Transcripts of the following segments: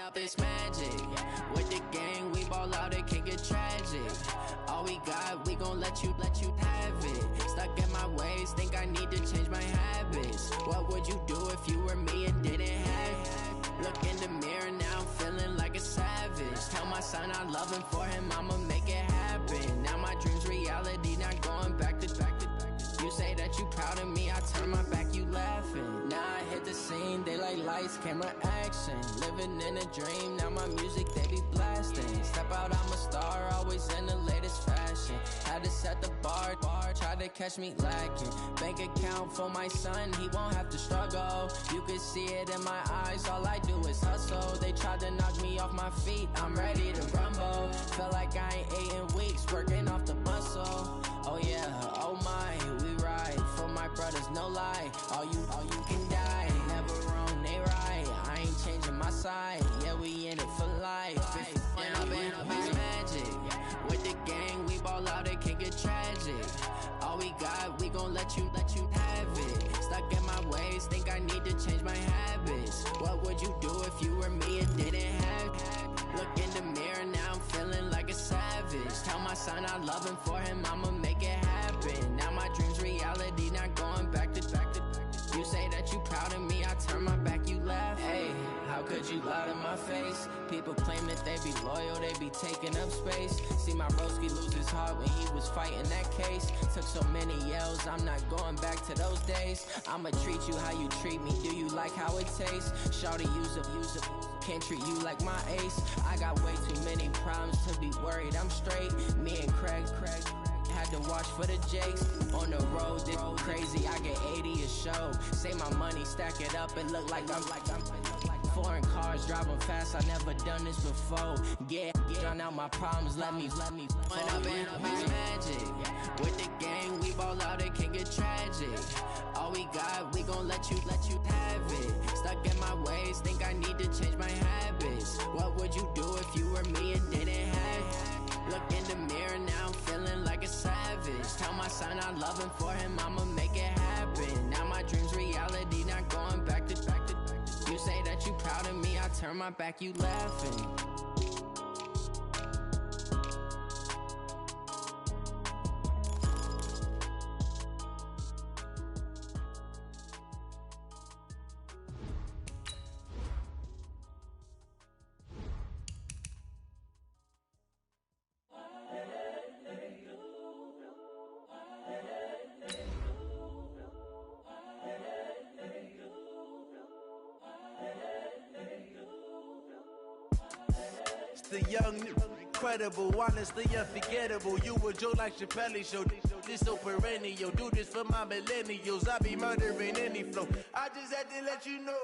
Up this magic. With the gang, we ball out, it can get tragic. All we got, we gon' let you have it. Stuck in my ways, think I need to change my habits. What would you do if you were me and didn't have it? Look in the mirror, now I'm feeling like a savage. Tell my son I love him, for him I'ma make it happen. Now my dream's reality, not going back to. You say that you proud of me, I turn my back, you laughing. Now I hit the scene, they like lights, camera, action. Living in a dream, now my music, they be blasting. Step out, I'm a star, always in the latest fashion. Had to set the bar, try to catch me lacking. Bank account for my son, he won't have to struggle. You can see it in my eyes, all I do is hustle. They tried to knock me off my feet, I'm ready to rumble. Feel like I ain't ate in weeks, working off the muscle. Oh yeah, oh my, we ride for my brothers, no lie. All you can die, never wrong, they right. I ain't changing my side, yeah, we in it for life. It's magic. With the gang, we ball out, it can get tragic. All we got, we gon' let you have it. Stuck in my ways, think I need to change my habits. What would you do if you were me and didn't have it? Look in the mirror, now I'm feeling like a savage. Tell my son I love him, for him I'ma make it happen. Now my dream's reality, not going back to. You say that you proud of me, I turn my back, you laugh. Hey, how could you lie to my face? People claim that they be loyal, they be taking up space. See my broski lose his heart when he was fighting that case. Took so many yells, I'm not going back to those days. I'ma treat you how you treat me, do you like how it tastes? Shawty, use up, can't treat you like my ace. I got way too many problems to be worried, I'm straight. Me and Craig had to watch for the Jakes. On the road, this crazy, I get 80 a show. Say my money, stack it up, and look like I'm foreign cars, driving fast, I never done this before. Get drown out my problems, let me fall. Up it's magic. With the gang, we ball out, it can get tragic. All we got, we gon' let you have it. Stuck in my ways, think I need to change my habits. What would you do if you were me and didn't have it? Look in the mirror, now I'm feeling like a savage. Tell my son I love him, for him I'ma make it happen. Now my dream's reality, not going back to. You say that you proud of me, I turn my back, you laughing. The young, incredible, honestly unforgettable. You a joke like Chappelle show. This so perennial. Do this for my millennials. I be murdering any flow. I just had to let you know.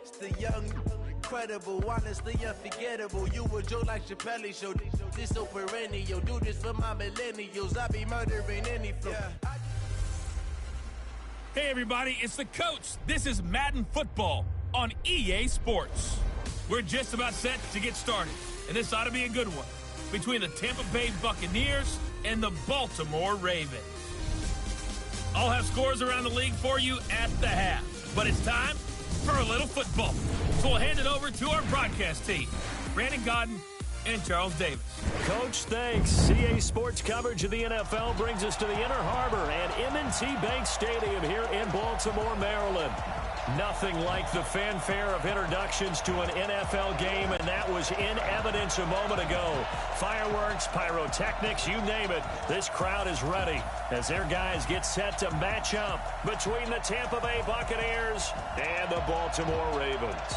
It's the young, incredible, honestly unforgettable. You a joke like Chappelle show. This so perennial. Do this for my millennials. I be murdering any flow. Yeah. Hey everybody, it's the coach. This is Madden Football on EA Sports. We're just about set to get started, and this ought to be a good one, between the Tampa Bay Buccaneers and the Baltimore Ravens. I'll have scores around the league for you at the half, but it's time for a little football. So we'll hand it over to our broadcast team, Brandon Godden and Charles Davis. Coach, thanks. CA Sports coverage of the NFL brings us to the Inner Harbor at M&T Bank Stadium here in Baltimore, Maryland. Nothing like the fanfare of introductions to an NFL game, and that was in evidence a moment ago. Fireworks, pyrotechnics, you name it. This crowd is ready as their guys get set to match up between the Tampa Bay Buccaneers and the Baltimore Ravens.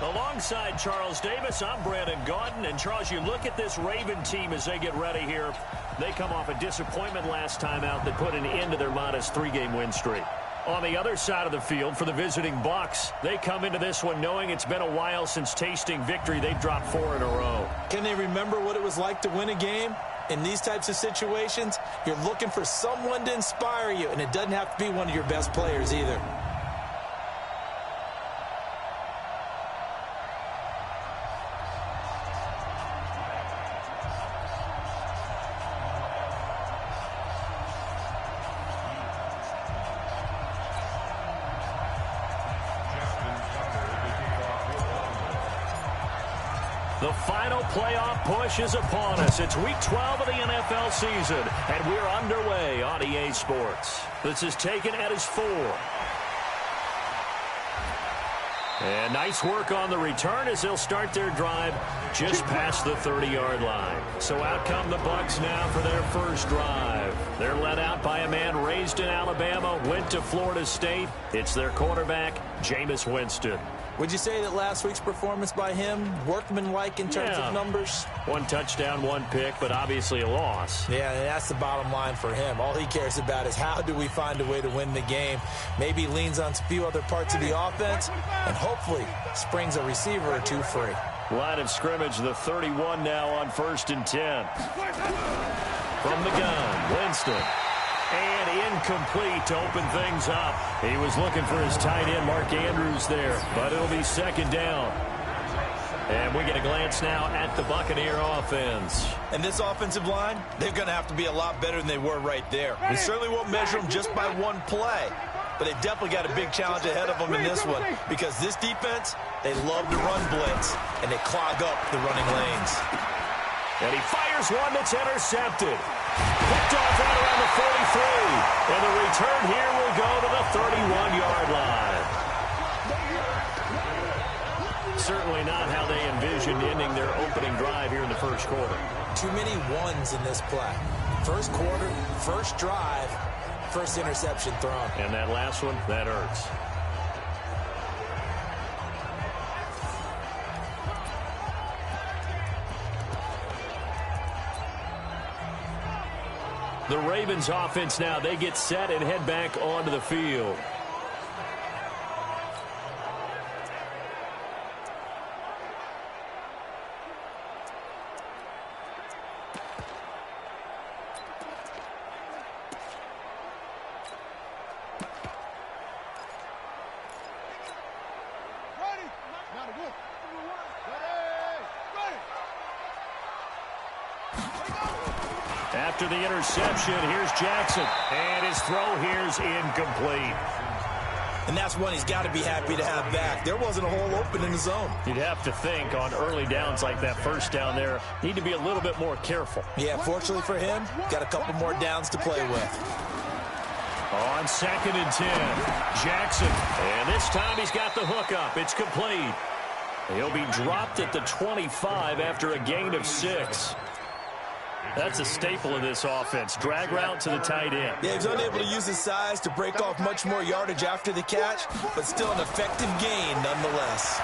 Alongside Charles Davis, I'm Brandon Gaudin. And Charles, you look at this Raven team as they get ready here. They come off a disappointment last time out that put an end to their modest 3-game win streak. On the other side of the field for the visiting Bucs, they come into this one knowing it's been a while since tasting victory. They've dropped 4 in a row. Can they remember what it was like to win a game? In these types of situations, you're looking for someone to inspire you, and it doesn't have to be one of your best players either. The final playoff push is upon us. It's week 12 of the NFL season, and we're underway on EA Sports. This is taken at his 4. And nice work on the return as they'll start their drive just past the 30-yard line. So out come the Bucs now for their first drive. They're led out by a man raised in Alabama, went to Florida State. It's their quarterback, Jameis Winston. Would you say that last week's performance by him, workmanlike in terms of numbers? 1 touchdown, 1 pick, but obviously a loss. Yeah, and that's the bottom line for him. All he cares about is how do we find a way to win the game. Maybe he leans on a few other parts of the offense and hopefully springs a receiver or 2 free. Line of scrimmage, the 31 now on 1st and 10. From the gun, Winston. And incomplete to open things up. He was looking for his tight end, Mark Andrews, there. But it'll be 2nd down. And we get a glance now at the Buccaneer offense. And this offensive line, they're going to have to be a lot better than they were right there. We certainly won't measure them just by 1 play. But they've definitely got a big challenge ahead of them in this one. Because this defense, they love to run blitz. And they clog up the running lanes. And he fires one that's intercepted. Picked off right around the 43. And the return here will go to the 31-yard line. Certainly not how they envisioned ending their opening drive here in the first quarter. Too many ones in this play. First quarter, first drive, first interception thrown. And that last one, that hurts. The Ravens offense now, they get set and head back onto the field. After the interception, here's Jackson. And his throw here's incomplete. And that's one he's got to be happy to have back. There wasn't a hole open in the zone. You'd have to think on early downs like that first down there, need to be a little bit more careful. Yeah, fortunately for him, got a couple more downs to play with. On 2nd and 10, Jackson. And this time he's got the hook up. It's complete. He'll be dropped at the 25 after a gain of 6. That's a staple of this offense. Drag route to the tight end. Yeah, he's unable to use his size to break off much more yardage after the catch, but still an effective gain nonetheless.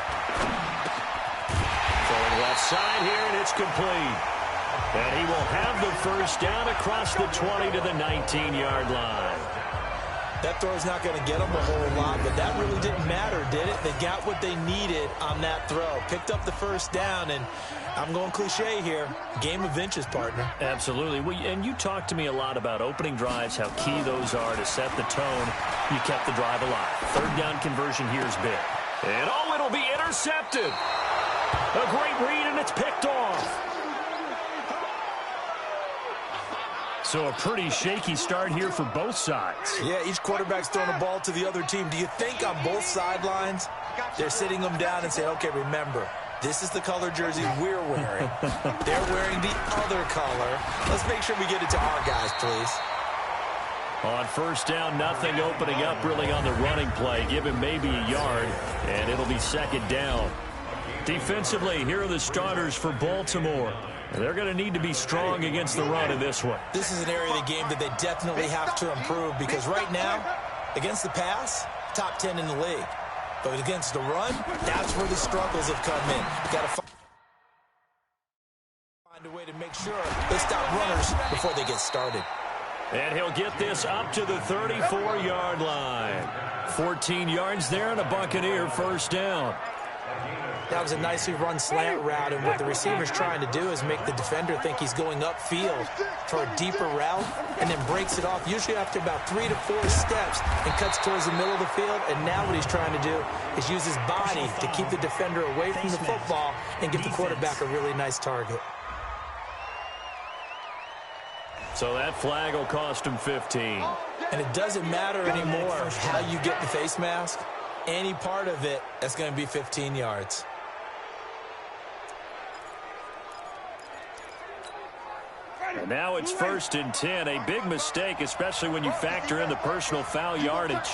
Throwing left side here, and it's complete. And he will have the first down across the 20 to the 19-yard line. That throw's not going to get them a whole lot, but that really didn't matter, did it? They got what they needed on that throw. Picked up the first down, and I'm going cliche here. Game of inches, partner. Absolutely. Well, and you talked to me a lot about opening drives, how key those are to set the tone. You kept the drive alive. 3rd down conversion here is big. And, oh, it'll be intercepted. A great read, and it's picked off. So a pretty shaky start here for both sides. Yeah, each quarterback's throwing a ball to the other team. Do you think on both sidelines they're sitting them down and saying, okay, remember, this is the color jersey we're wearing. They're wearing the other color. Let's make sure we get it to our guys, please. On 1st down, nothing opening up really on the running play. Give him maybe a yard, and it'll be 2nd down. Defensively, here are the starters for Baltimore. They're going to need to be strong against the run in this one. This is an area of the game that they definitely have to improve because right now, against the pass, top 10 in the league. But against the run, that's where the struggles have come in. Got to find a way to make sure they stop runners before they get started. And he'll get this up to the 34-yard line. 14 yards there and a Buccaneer first down. That was a nicely run slant route, and what the receiver's trying to do is make the defender think he's going upfield for a deeper route and then breaks it off, usually after about 3 to 4 steps, and cuts towards the middle of the field. And now what he's trying to do is use his body to keep the defender away from the football and give the quarterback a really nice target. So that flag will cost him 15. And it doesn't matter anymore how you get the face mask. Any part of it, that's going to be 15 yards. And now it's 1st and 10. A big mistake, especially when you factor in the personal foul yardage.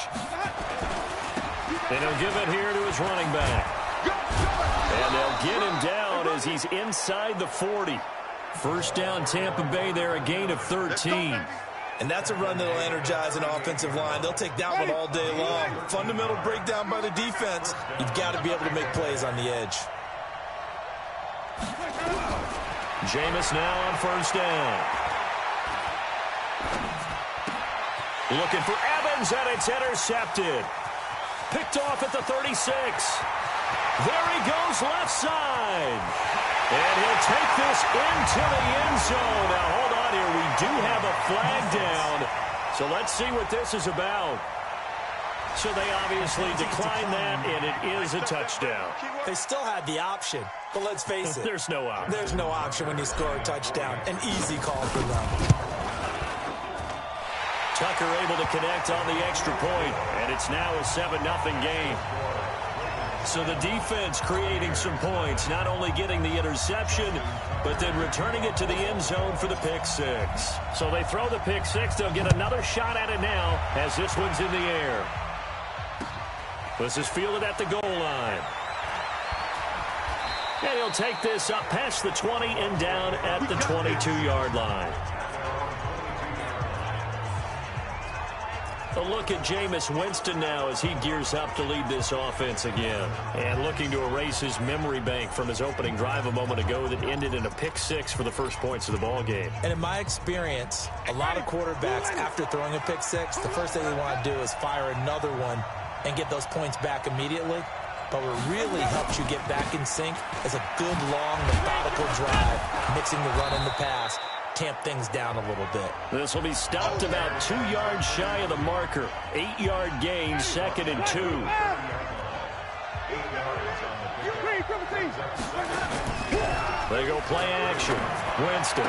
And he'll give it here to his running back. And they'll get him down as he's inside the 40. First down, Tampa Bay there, a gain of 13. And that's a run that'll energize an offensive line. They'll take that one all day long. Fundamental breakdown by the defense. You've got to be able to make plays on the edge. Jameis now on 1st down. Looking for Evans, and it's intercepted. Picked off at the 36. There he goes, left side. And he'll take this into the end zone. Now, hold on here. We do have a flag down. So let's see what this is about. So they obviously declined that, and it is a touchdown. They still had the option, but let's face it. There's no option. There's no option when you score a touchdown. An easy call for them. Tucker able to connect on the extra point, and it's now a 7-0 game. So the defense creating some points, not only getting the interception, but then returning it to the end zone for the pick six. So they throw the pick six. They'll get another shot at it now as this one's in the air. This is fielded at the goal line. And he'll take this up past the 20 and down at the 22-yard line. A look at Jameis Winston now as he gears up to lead this offense again. And looking to erase his memory bank from his opening drive a moment ago that ended in a pick six for the first points of the ball game. And in my experience, a lot of quarterbacks, after throwing a pick six, the first thing they want to do is fire another one and get those points back immediately. But what really helps you get back in sync is a good, long, methodical drive, mixing the run and the pass. Tamp things down a little bit. This will be stopped about 2 yards shy of the marker. 8-yard gain, 2nd and 2. They go play action. Winston.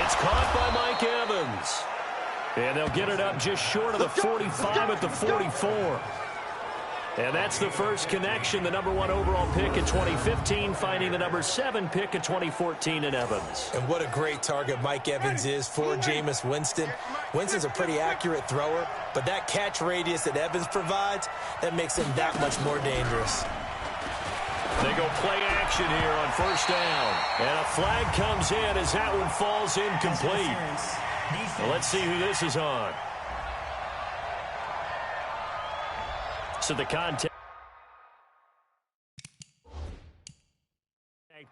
It's caught by Mike Evans. And they'll get it up just short of the 45 at the 44. And that's the first connection, the number 1 overall pick in 2015, finding the number 7 pick in 2014 in Evans. And what a great target Mike Evans is for Jameis Winston. Winston's a pretty accurate thrower, but that catch radius that Evans provides, that makes him that much more dangerous. They go play action here on 1st down. And a flag comes in as that one falls incomplete. Well, let's see who this is on. So the contact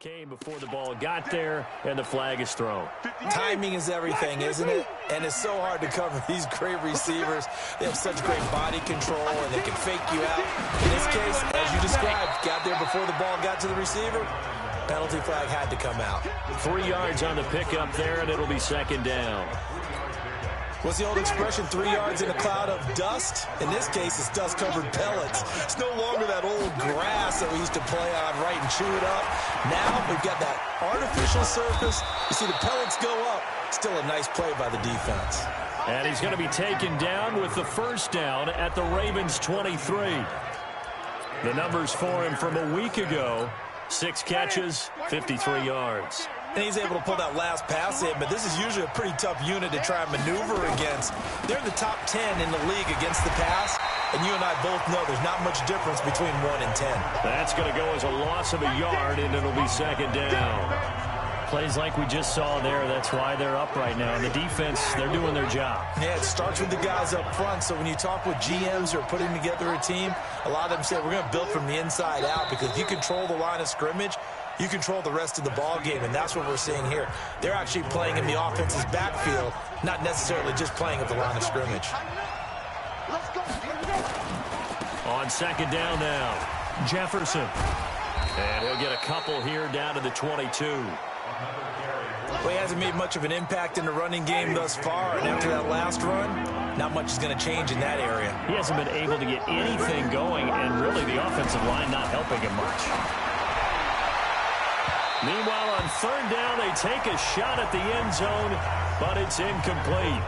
came before the ball got there, and the flag is thrown. Timing is everything, isn't it? And it's so hard to cover these great receivers. They have such great body control, and they can fake you out. In this case, as you described, got there before the ball got to the receiver. Penalty flag had to come out. 3 yards on the pickup there, and it'll be 2nd down. What's the old expression, 3 yards in a cloud of dust? In this case, it's dust-covered pellets. It's no longer that old grass that we used to play on, right, and chew it up. Now we've got that artificial surface. You see the pellets go up. Still a nice play by the defense. And he's going to be taken down with the 1st down at the Ravens' 23. The numbers for him from a week ago, 6 catches, 53 yards. And he's able to pull that last pass in, but this is usually a pretty tough unit to try and maneuver against. They're in the top 10 in the league against the pass, and you and I both know there's not much difference between 1 and 10. That's going to go as a loss of a yard, and it'll be 2nd down. Plays like we just saw there, that's why they're up right now. And the defense, they're doing their job. Yeah, it starts with the guys up front, so when you talk with GMs who are putting together a team, a lot of them say we're going to build from the inside out, because if you control the line of scrimmage, you control the rest of the ball game, and that's what we're seeing here. They're actually playing in the offense's backfield, not necessarily just playing at the line of scrimmage. On 2nd down now, Jefferson. And he'll get a couple here down to the 22. Well, he hasn't made much of an impact in the running game thus far, and after that last run, not much is going to change in that area. He hasn't been able to get anything going, and really the offensive line not helping him much. Meanwhile, on 3rd down, they take a shot at the end zone, but it's incomplete.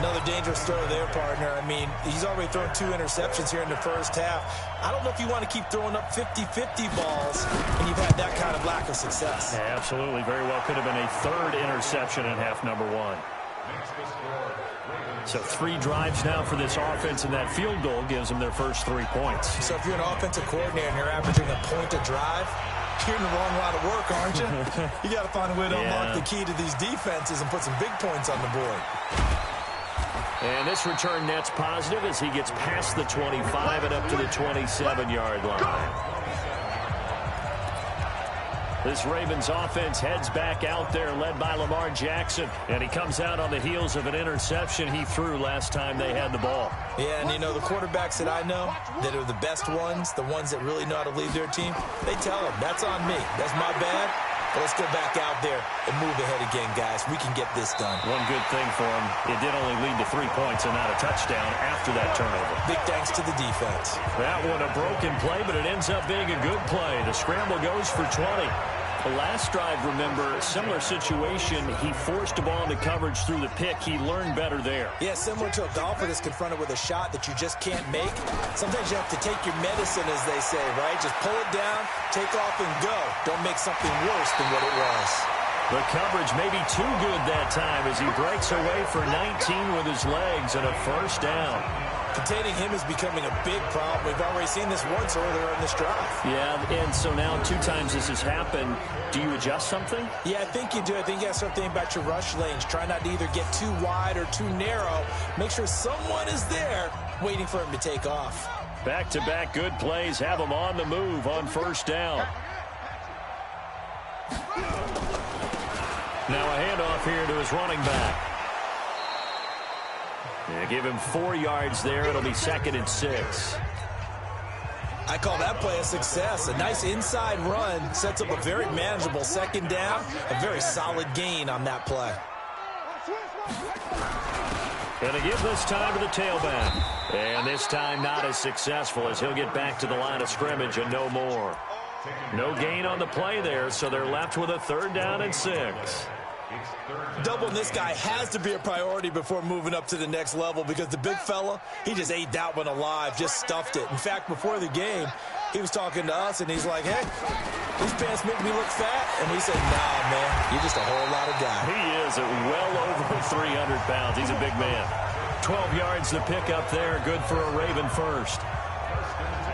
Another dangerous throw there, partner. I mean, he's already thrown 2 interceptions here in the first half. I don't know if you want to keep throwing up 50-50 balls when you've had that kind of lack of success. Yeah, absolutely. Very well could have been a 3rd interception in half number 1. So 3 drives now for this offense, and that field goal gives them their first 3 points. So if you're an offensive coordinator and you're averaging a point a drive, you're in the wrong line of work, aren't you? You got to find a way to unlock the key to these defenses and put some big points on the board. And this return net's positive as he gets past the 25 and up to the 27-yard line. This Ravens offense heads back out there, led by Lamar Jackson. And he comes out on the heels of an interception he threw last time they had the ball. Yeah, and you know, the quarterbacks that I know that are the best ones, the ones that really know how to lead their team, they tell them, that's on me. That's my bad. But let's go back out there and move ahead again, guys. We can get this done. One good thing for him, it did only lead to 3 points and not a touchdown after that turnover. Big thanks to the defense. That one a broken play, but it ends up being a good play. The scramble goes for 20. The last drive, remember, similar situation. He forced a ball into coverage through the pick. He learned better there. Yeah, similar to a golfer that's confronted with a shot that you just can't make. Sometimes you have to take your medicine, as they say, right? Just pull it down, take off, and go. Don't make something worse than what it was. The coverage may be too good that time as he breaks away for 19 with his legs and a first down. Containing him is becoming a big problem. We've already seen this once earlier in this drive. Yeah, and so now 2 times this has happened. Do you adjust something? Yeah, I think you do. I think you got to start thinking about your rush lanes. Try not to either get too wide or too narrow. Make sure someone is there waiting for him to take off. Back-to-back good plays have him on the move on first down. Now a handoff here to his running back. Yeah, give him 4 yards there. It'll be 2nd and 6. I call that play a success. A nice inside run sets up a very manageable 2nd down. A very solid gain on that play. Going to give this time to the tailback. And this time not as successful as he'll get back to the line of scrimmage and no more. No gain on the play there, so they're left with a 3rd down and 6. Doubling this guy has to be a priority before moving up to the next level because the big fella, he just ate that one alive, just stuffed it. In fact, before the game, he was talking to us, and he's like, hey, these pants make me look fat. And we said, nah, man, you're just a whole lot of guy. He is at well over 300 pounds. He's a big man. 12 yards to pick up there. Good for a Raven first.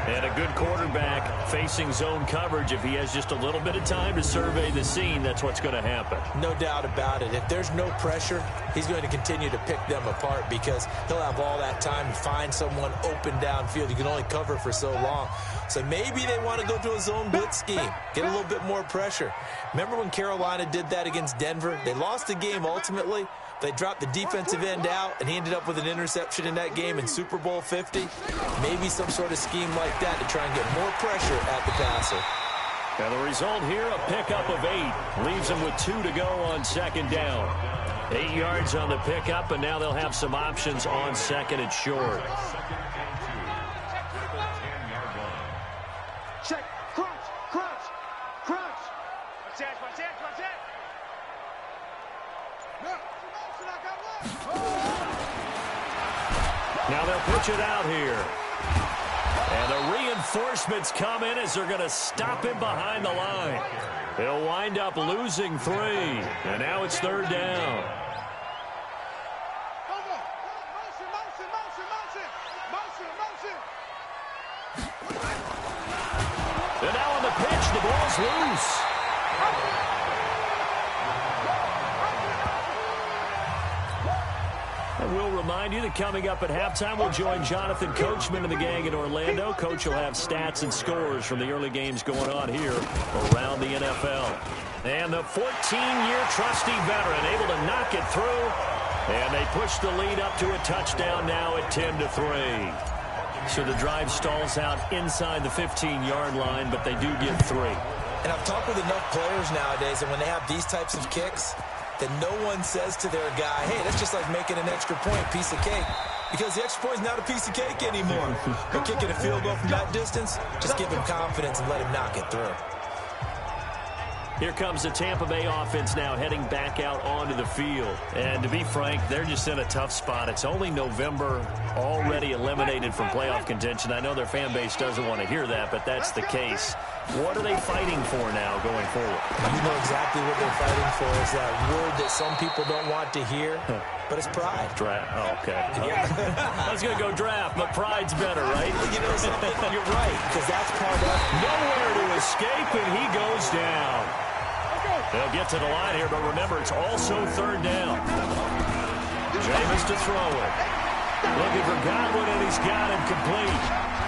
And a good quarterback facing zone coverage. If he has just a little bit of time to survey the scene, that's what's going to happen. No doubt about it. If there's no pressure, he's going to continue to pick them apart because he'll have all that time to find someone open downfield. You can only cover for so long. So maybe they want to go to a zone blitz scheme, get a little bit more pressure. Remember when Carolina did that against Denver? They lost the game ultimately. They dropped the defensive end out, and he ended up with an interception in that game in Super Bowl 50. Maybe some sort of scheme like that to try and get more pressure at the passer. Now the result here, a pickup of 8. Leaves them with 2 to go on 2nd down. 8 yards on the pickup, and now they'll have some options on 2nd and short. Check, crunch, crunch, crunch. Watch that, watch that, watch that. Now they'll pitch it out here. And the reinforcements come in as they're going to stop him behind the line. He'll wind up losing 3. And now it's 3rd down. And now on the pitch, the ball's loose. And we'll remind you that coming up at halftime, we'll join Jonathan Coachman and the gang in Orlando. Coach will have stats and scores from the early games going on here around the NFL. And the 14-year trusty veteran able to knock it through. And they push the lead up to a touchdown now at 10-3. So the drive stalls out inside the 15-yard line, but they do get 3. And I've talked with enough players nowadays, and when they have these types of kicks, that no one says to their guy, hey, that's just like making an extra point, piece of cake. Because the extra point is not a piece of cake anymore. But kicking a field goal from that distance, just give him confidence and let him knock it through. Here comes the Tampa Bay offense now heading back out onto the field. And to be frank, they're just in a tough spot. It's only November, already eliminated from playoff contention. I know their fan base doesn't want to hear that, but that's the case. What are they fighting for now going forward? You know exactly what they're fighting for. Is that word that some people don't want to hear, but it's pride. Draft. Oh, okay. I was going to go draft, but pride's better, right? You know something? You're right, because that's part of nowhere to escape, and he goes down. They'll get to the line here, but remember, it's also third down. Jameis to throw it. Looking for Godwin, and he's got him complete.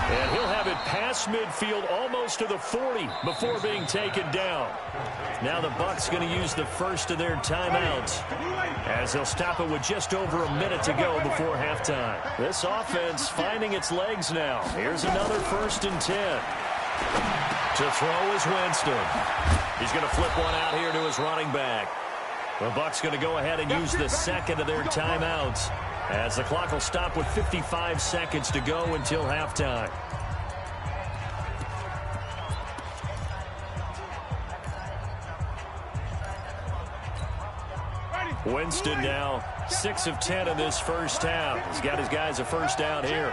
And he'll have it past midfield almost to the 40 before being taken down. Now the Bucs going to use the first of their timeouts as they'll stop it with just over a minute to go before halftime. This offense finding its legs now. Here's another 1st and 10. To throw is Winston. He's going to flip one out here to his running back. The Bucs going to go ahead and use the second of their timeouts as the clock will stop with 55 seconds to go until halftime. Winston now 6 of 10 in this first half. He's got his guys a first down here.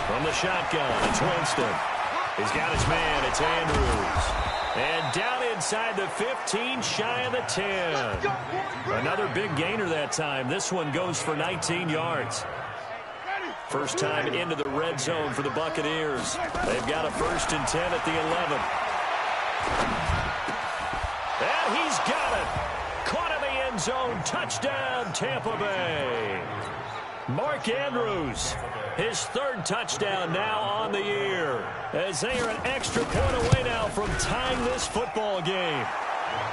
From the shotgun, it's Winston. He's got his man, it's Andrews. And down inside the 15, shy of the 10. Another big gainer that time. This one goes for 19 yards. First time into the red zone for the Buccaneers. They've got a 1st and 10 at the 11. And he's got it. Caught in the end zone. Touchdown, Tampa Bay. Mark Andrews, his 3rd touchdown now on the year, as they are an extra point away now from tying this football game.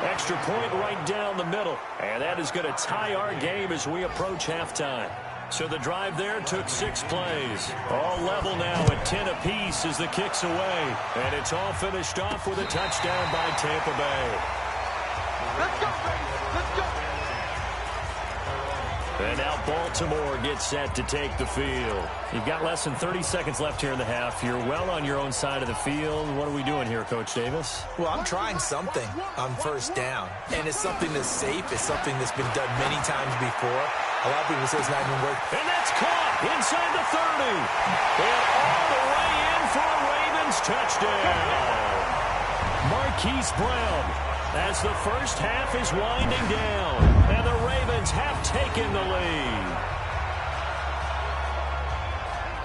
Extra point right down the middle, and that is going to tie our game as we approach halftime. So the drive there took 6 plays. All level now at 10 apiece as the kick's away, and it's all finished off with a touchdown by Tampa Bay. Let's go, baby. Let's go. And now Baltimore gets set to take the field. You've got less than 30 seconds left here in the half. You're well on your own side of the field. What are we doing here, Coach Davis? Well, I'm trying something on 1st down. And it's something that's safe. It's something that's been done many times before. A lot of people say it's not even worth. And that's caught inside the 30. And all the way in for a Ravens touchdown. Marquise Brown, as the first half is winding down, and the Ravens have taken the lead.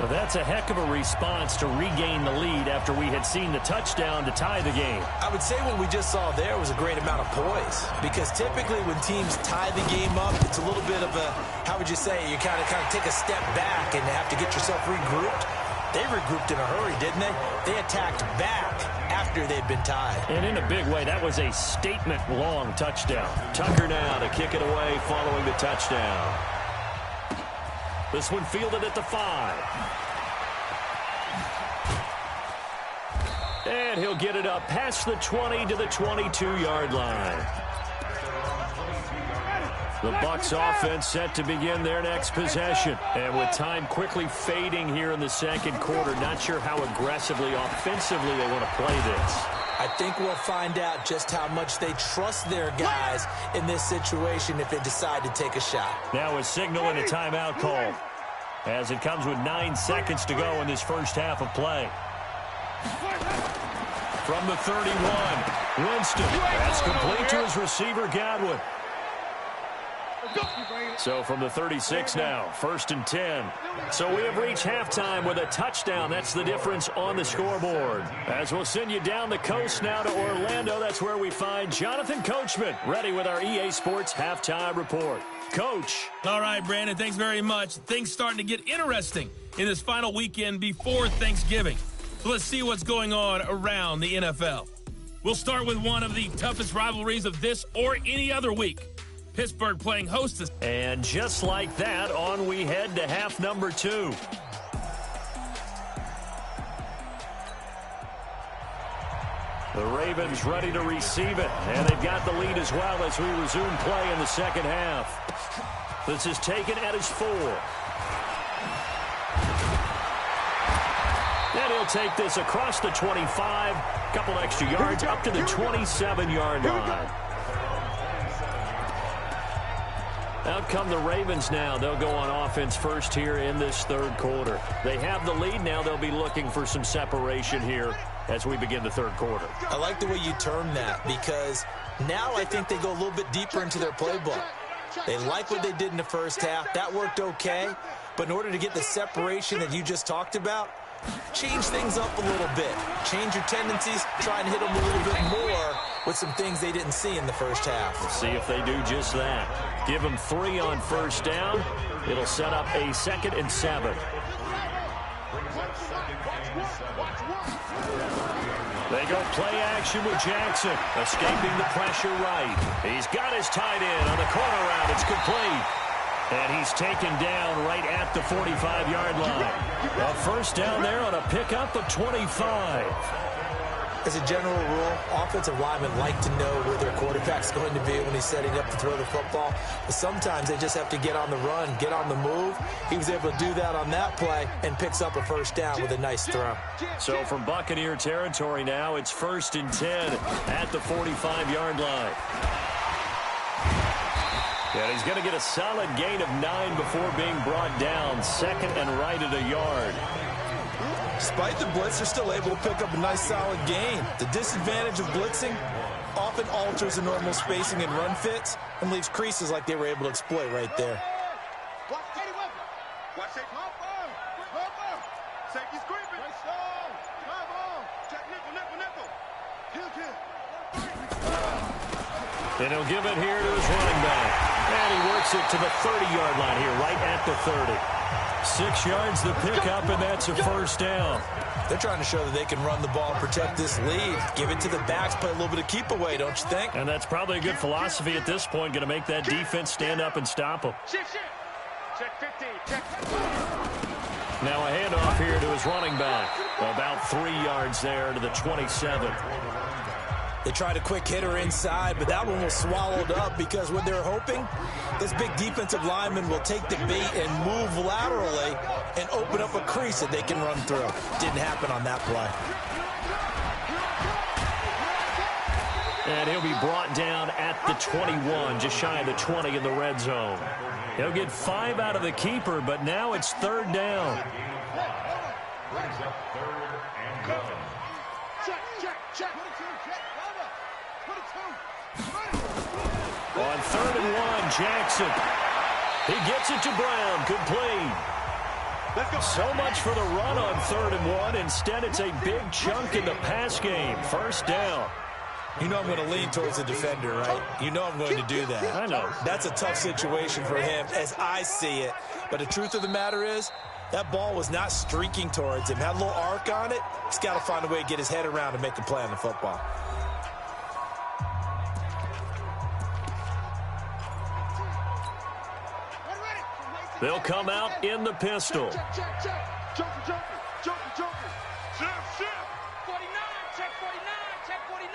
Well, that's a heck of a response to regain the lead after we had seen the touchdown to tie the game. I would say what we just saw there was a great amount of poise, because typically when teams tie the game up, it's a little bit of a, how would you say, you kind of take a step back and have to get yourself regrouped. They regrouped in a hurry, didn't they? They attacked back after they'd been tied. And in a big way, that was a statement-long touchdown. Tucker now to kick it away following the touchdown. This one fielded at the 5. And he'll get it up past the 20 to the 22-yard line. The Bucs offense set to begin their next possession. And with time quickly fading here in the second quarter, not sure how aggressively, offensively they want to play this. I think we'll find out just how much they trust their guys in this situation if they decide to take a shot. Now a signal and a timeout call, as it comes with 9 seconds to go in this first half of play. From the 31, Winston. That's complete to his receiver, Godwin. So from the 36 now, 1st and 10. So we have reached halftime with a touchdown. That's the difference on the scoreboard. As we'll send you down the coast now to Orlando, that's where we find Jonathan Coachman, ready with our EA Sports Halftime Report. Coach. All right, Brandon, thanks very much. Things starting to get interesting in this final weekend before Thanksgiving. So let's see what's going on around the NFL. We'll start with one of the toughest rivalries of this or any other week. Pittsburgh playing host. And just like that, on we head to half number 2. The Ravens ready to receive it, and they've got the lead as well as we resume play in the second half. This is taken at his 4. And he'll take this across the 25, a couple extra yards up to the 27-yard line. Out come the Ravens now. They'll go on offense first here in this third quarter. They have the lead now. They'll be looking for some separation here as we begin the third quarter. I like the way you term that, because now I think they go a little bit deeper into their playbook. They like what they did in the first half. That worked okay. But in order to get the separation that you just talked about, change things up a little bit. Change your tendencies. Try and hit them a little bit more with some things they didn't see in the first half. We'll see if they do just that. Give them 3 on first down. It'll set up a 2nd and 7. They go play action with Jackson, escaping the pressure right. He's got his tight end on the corner route. It's complete. And he's taken down right at the 45-yard line. A first down there on a pickup of 25. As a general rule, offensive linemen like to know where their quarterback's going to be when he's setting up to throw the football. But sometimes they just have to get on the run, get on the move. He was able to do that on that play and picks up a first down with a nice throw. So from Buccaneer territory now, it's 1st and 10 at the 45-yard line. And he's going to get a solid gain of 9 before being brought down. 2nd and right at a yard. Despite the blitz, they're still able to pick up a nice solid gain. The disadvantage of blitzing often alters the normal spacing and run fits and leaves creases like they were able to exploit right there. And he'll give it here to his running back. And he works it to the 30-yard line here, right at the 30. 6 yards the pickup, and that's a first down. They're trying to show that they can run the ball and protect this lead. Give it to the backs, play a little bit of keep away, don't you think? And that's probably a good philosophy at this point, going to make that defense stand up and stop them. Check 15, check. Now a handoff here to his running back. About 3 yards there to the 27. They tried a quick hitter inside, but that one was swallowed up because what they're hoping, this big defensive lineman will take the bait and move laterally and open up a crease that they can run through. Didn't happen on that play. And he'll be brought down at the 21, just shy of the 20 in the red zone. He'll get 5 out of the keeper, but now it's 3rd down. On 3rd and 1, Jackson. He gets it to Brown, complete. So much for the run on 3rd and 1. Instead, it's a big chunk in the pass game. First down. You know I'm going to lean towards the defender, right? You know I'm going to do that. I know. That's a tough situation for him as I see it. But the truth of the matter is, that ball was not streaking towards him. Had a little arc on it. He's got to find a way to get his head around and make a play on the football. They'll come out in the pistol. Check. Joker. 49, check 49, check 49.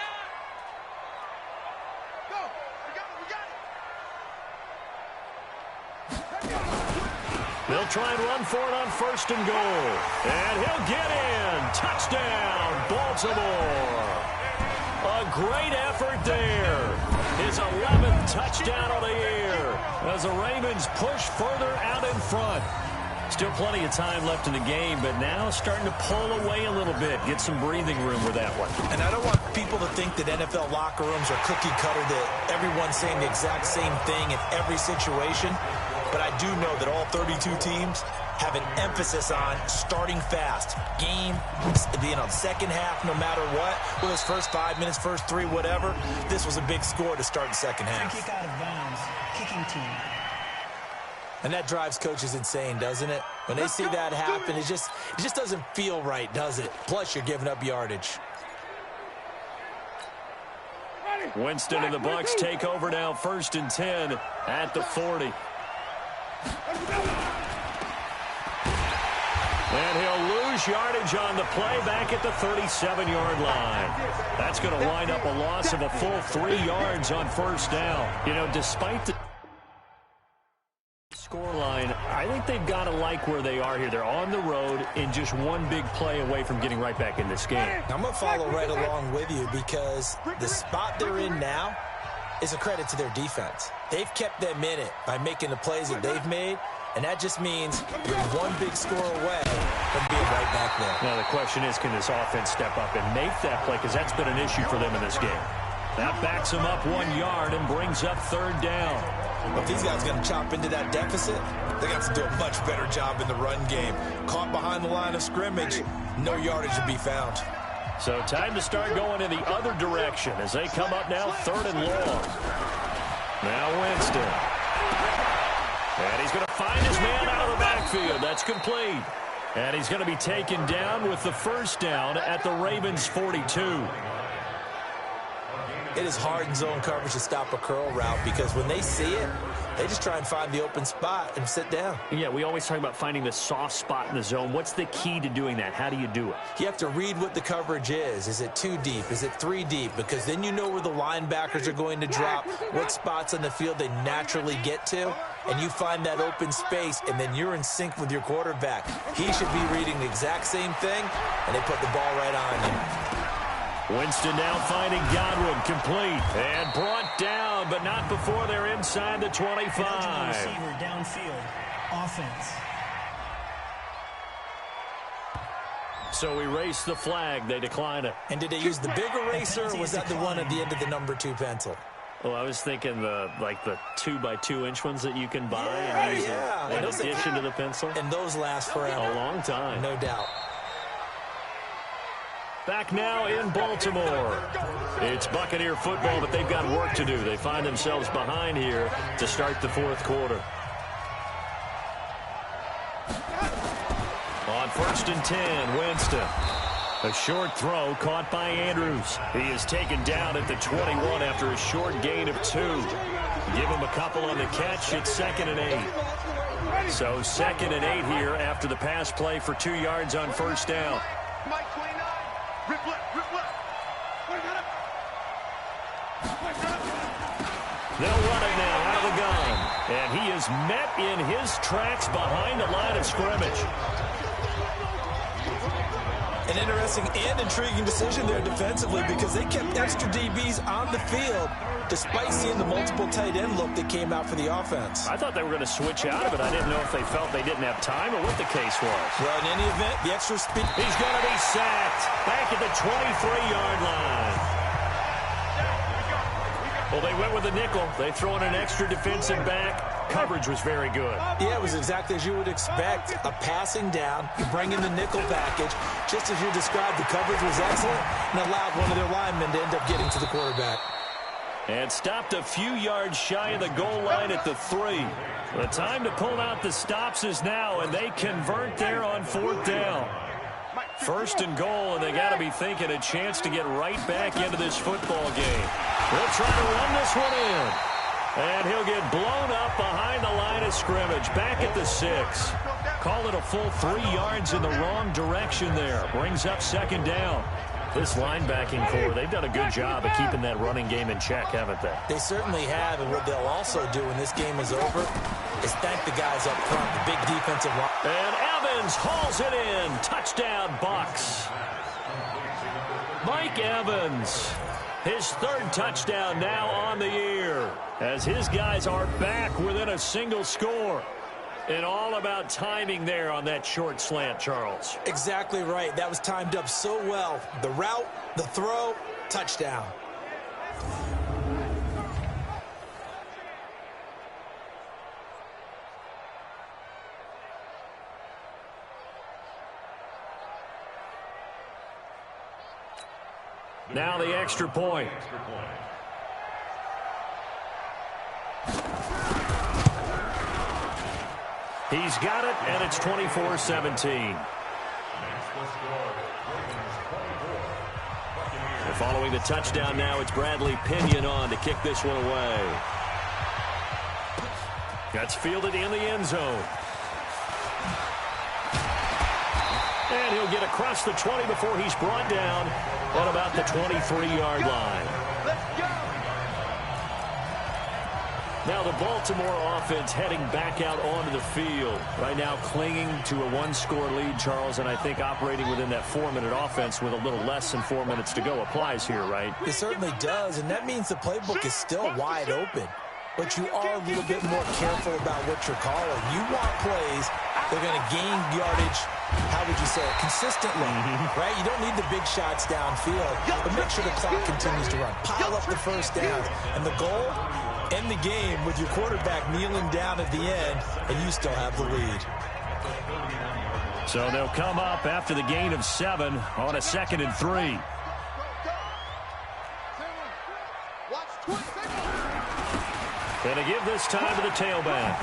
Go, we got it. They'll try and run for it on 1st and goal. And he'll get in. Touchdown, Baltimore. A great effort there. His 11th touchdown of the year as the Ravens push further out in front. Still plenty of time left in the game, but now starting to pull away a little bit. Get some breathing room with that one. And I don't want people to think that NFL locker rooms are cookie cutter, that everyone's saying the exact same thing in every situation. But I do know that all 32 teams have an emphasis on starting fast. Game, second half, no matter what. Whether it's first 5 minutes, first 3, whatever. This was a big score to start the second half. Free kick out of bounds. Kicking team. And that drives coaches insane, doesn't it? When they see that happen, it just doesn't feel right, does it? Plus, you're giving up yardage. Winston and the Bucs take over now, 1st and 10 at the 40. And he'll lose yardage on the play back at the 37-yard line. That's going to wind up a loss of a full 3 yards on 1st down. You know, despite the scoreline, I think they've got to like where they are here. They're on the road and just one big play away from getting right back in this game. I'm going to follow right along with you because the spot they're in now is a credit to their defense. They've kept them in it by making the plays that they've made, and that just means you're one big score away from being right back there. Now the question is, can this offense step up and make that play? Because that's been an issue for them in this game. That backs them up 1 yard and brings up third down. If these guys are going to chop into that deficit, they got to do a much better job in the run game. Caught behind the line of scrimmage, no yardage to be found. So time to start going in the other direction as they come up now third and long. Now Winston. And he's going to find his man out of the backfield. That's complete. And he's going to be taken down with the first down at the Ravens' 42. It is hard in zone coverage to stop a curl route because when they see it, they just try and find the open spot and sit down. Yeah, we always talk about finding the soft spot in the zone. What's the key to doing that? How do you do it? You have to read what the coverage is. Is it 2 deep? Is it 3 deep? Because then you know where the linebackers are going to drop, what spots on the field they naturally get to, and you find that open space, and then you're in sync with your quarterback. He should be reading the exact same thing, and they put the ball right on you. Winston now finding Godwin, complete and brought down, but not before they're inside the 25. Receiver downfield, offense. So we race the flag. They decline it. And did they use the big eraser, or was that the one at the end of the number 2 pencil? Well, I was thinking the 2x2-inch ones that you can buy and use in addition to the pencil. And those last forever. A long time. No doubt. Back now in Baltimore. It's Buccaneer football, but they've got work to do. They find themselves behind here to start the fourth quarter. On 1st and 10, Winston. A short throw caught by Andrews. He is taken down at the 21 after a short gain of 2. Give him a couple on the catch. It's 2nd and 8. So 2nd and 8 here after the pass play for 2 yards on first down. They'll run it now out of the gun. And he is met in his tracks behind the line of scrimmage. An interesting and intriguing decision there defensively because they kept extra DBs on the field despite seeing the multiple tight end look that came out for the offense. I thought they were going to switch out of it. I didn't know if they felt they didn't have time or what the case was. Well, in any event, the extra speed. He's going to be sacked back at the 23-yard line. Well, they went with a nickel. They throw in an extra defensive back. Coverage was very good. Yeah, it was exactly as you would expect. A passing down, you bring in the nickel package. Just as you described, the coverage was excellent and allowed one of their linemen to end up getting to the quarterback. And stopped a few yards shy of the goal line at the 3. The time to pull out the stops is now, and they convert there on 4th down. 1st and goal, and they got to be thinking a chance to get right back into this football game. They'll try to run this one in. And he'll get blown up behind the line of scrimmage, back at the 6. Call it a full 3 yards in the wrong direction there. Brings up 2nd down. This linebacking core, they've done a good job of keeping that running game in check, haven't they? They certainly have, and what they'll also do when this game is over is thank the guys up front, the big defensive line. And Evans hauls it in. Touchdown, Bucs. Mike Evans, his 3rd touchdown now on the year, as his guys are back within a single score. And all about timing there on that short slant, Charles. Exactly right. That was timed up so well. The route, the throw, touchdown. Now the extra point. He's got it, and it's 24-17. Following the touchdown now, it's Bradley Pinion on to kick this one away. That's fielded in the end zone. And he'll get across the 20 before he's brought down at about the 23-yard line. Now the Baltimore offense heading back out onto the field. Right now clinging to a one-score lead, Charles, and I think operating within that 4-minute offense with a little less than 4 minutes to go applies here, right? It certainly does, and that means the playbook is still wide open. But you are a little bit more careful about what you're calling. You want plays that are going to gain yardage, how would you say it, consistently, right? You don't need the big shots downfield, but make sure the clock continues to run. Pile up the first downs. And the goal, end the game with your quarterback kneeling down at the end, and you still have the lead. So they'll come up after the gain of 7 on a 2nd and 3. And they give this time to the tailback.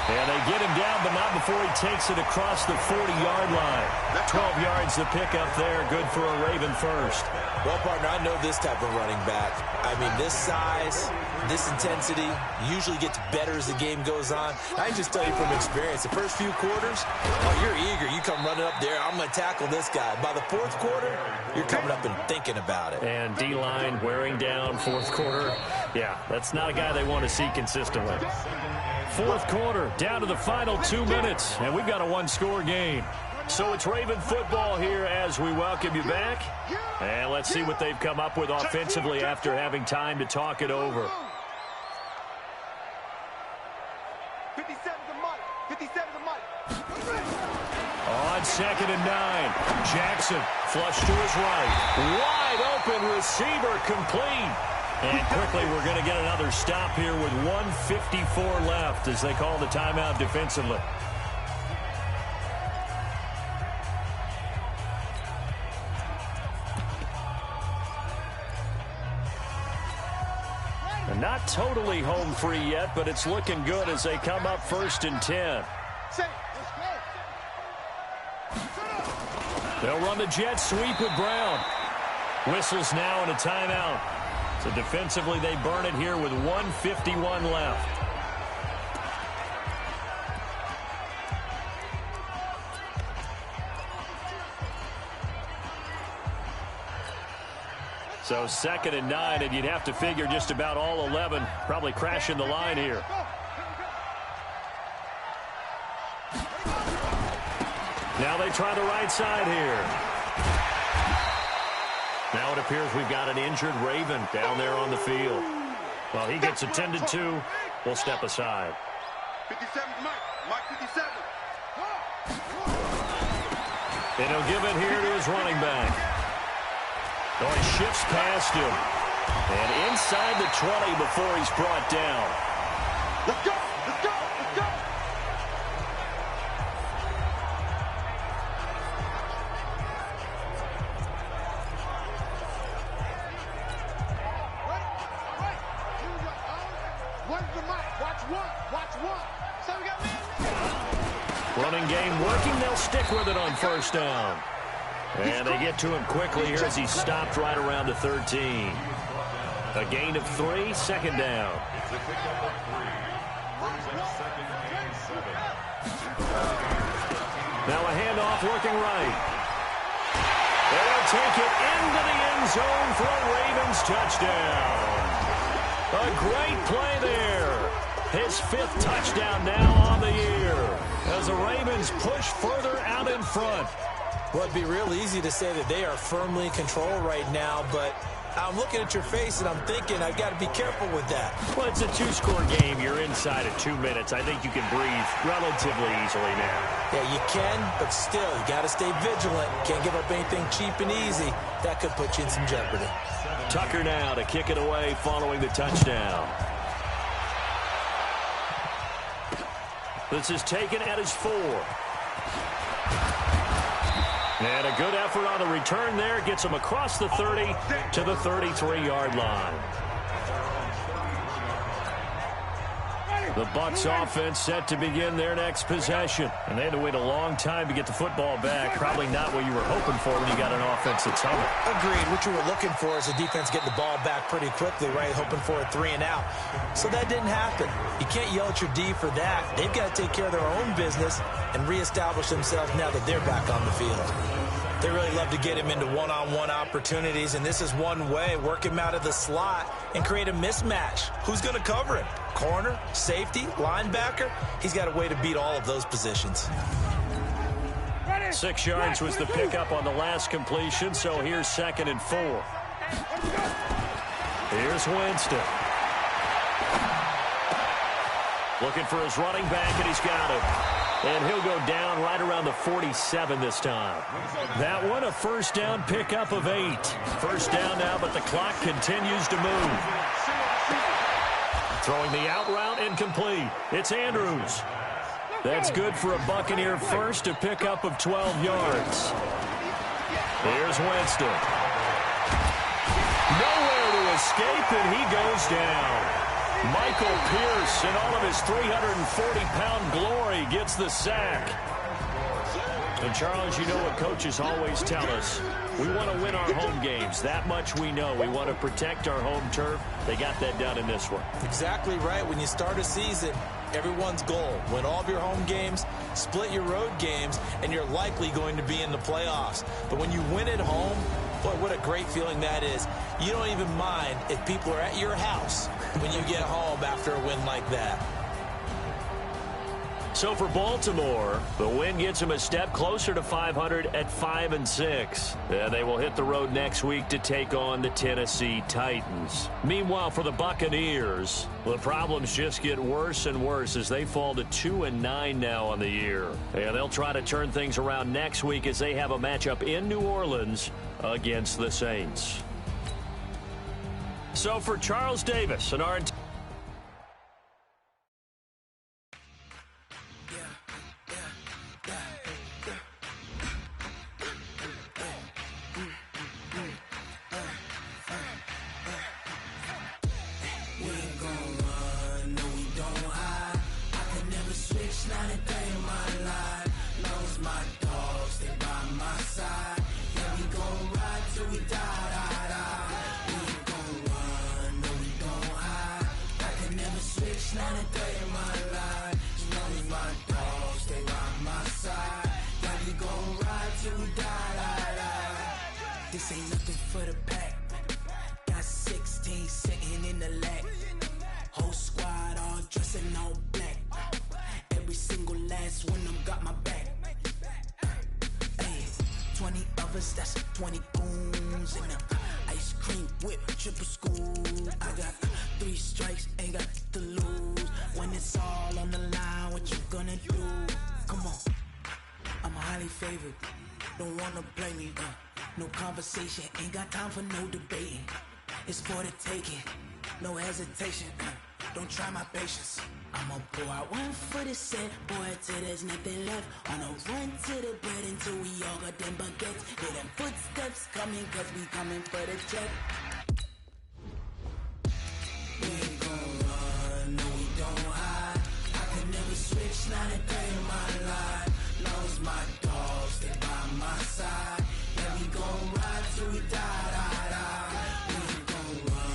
And they get him down, but not before he takes it across the 40-yard line. 12 yards to pick up there. Good for a Raven first. Well, partner, I know this type of running back. I mean, this size, this intensity usually gets better as the game goes on. I can just tell you from experience, the first few quarters, oh, you're eager. You come running up there, I'm going to tackle this guy. By the 4th quarter, you're coming up and thinking about it. And D-line wearing down 4th quarter. Yeah, that's not a guy they want to see consistently. 4th quarter, down to the final 2 minutes, and we've got a one-score game. So it's Raven football here as we welcome you back. And let's see what they've come up with offensively after having time to talk it over. 57 to Mike. 57 to Mike. On 2nd and 9, Jackson flush to his right. Wide open receiver complete. And quickly we're going to get another stop here with 1:54 left as they call the timeout defensively. And not totally home free yet, but it's looking good as they come up 1st and 10. They'll run the jet sweep with Brown. Whistles now and a timeout. So defensively, they burn it here with 1:51 left. So 2nd and 9, and you'd have to figure just about all 11 probably crashing the line here. Now they try the right side here. Now it appears we've got an injured Raven down there on the field. Well, he gets attended to. We'll step aside. 57 Mike. Mike 57. And he'll give it here to his running back. Oh, he shifts past him. And inside the 20 before he's brought down. Let's go. Let's go. Let's go. Running game working. They'll stick with it on 1st down. And they get to him quickly here as he stopped right around the 13. A gain of 3, 2nd down. Now a handoff working right. They'll take it into the end zone for a Ravens touchdown. A great play there. His 5th touchdown now on the year as the Ravens push further out in front. Well, it'd be real easy to say that they are firmly in control right now, but I'm looking at your face and I'm thinking I've got to be careful with that. Well, it's a 2-score game. You're inside of 2 minutes. I think you can breathe relatively easily now. Yeah, you can, but still, you got to stay vigilant. Can't give up anything cheap and easy. That could put you in some jeopardy. Tucker now to kick it away following the touchdown. This is taken at his 4. And a good effort on the return there. Gets him across the 30 to the 33-yard line. The Bucs offense set to begin their next possession. And they had to wait a long time to get the football back. Probably not what you were hoping for when you got an offense that's humming. Agreed. What you were looking for is the defense getting the ball back pretty quickly, right? Hoping for a 3 and out. So that didn't happen. You can't yell at your D for that. They've got to take care of their own business and reestablish themselves now that they're back on the field. They really love to get him into one-on-one opportunities, and this is one way. Work him out of the slot and create a mismatch. Who's going to cover him? Corner, safety, linebacker? He's got a way to beat all of those positions. 6 yards was the pickup on the last completion, so here's 2nd and 4. Here's Winston. Looking for his running back, and he's got him. And he'll go down right around the 47 this time. That one, a first down pickup of 8. First down now, but the clock continues to move. Throwing the out route, incomplete. It's Andrews. That's good for a Buccaneer first, a pickup of 12 yards. Here's Winston. Nowhere to escape, and he goes down. Michael Pierce, in all of his 340-pound glory, gets the sack. And, Charles, you know what coaches always tell us. We want to win our home games. That much we know. We want to protect our home turf. They got that done in this one. Exactly right. When you start a season, everyone's goal: win all of your home games, split your road games, and you're likely going to be in the playoffs. But when you win at home, boy, what a great feeling that is. You don't even mind if people are at your house when you get home after a win like that. So for Baltimore, the win gets them a step closer to 500 at 5-6. And they will hit the road next week to take on the Tennessee Titans. Meanwhile, for the Buccaneers, the problems just get worse and worse as they fall to 2-9 now on the year. And they'll try to turn things around next week as they have a matchup in New Orleans against the Saints. So for Charles Davis and our This ain't nothing for the pack. Got 16 sitting in the lap. Whole squad all dressed in all black. Every single last one of them got my back. Hey, 20 of us, that's 20 goons in the ice cream whip, triple school. I got 3 strikes, ain't got to lose. When it's all on the line, what you gonna do? Come on, I'm highly favored. Don't wanna blame me, no conversation, ain't got time for no debating. It's for the taking, no hesitation. Don't try my patience. I'ma pour out one for the set, boy, till there's nothing left. On a run to the bread until we all got them baguettes. Hear them footsteps coming, cause we coming for the check.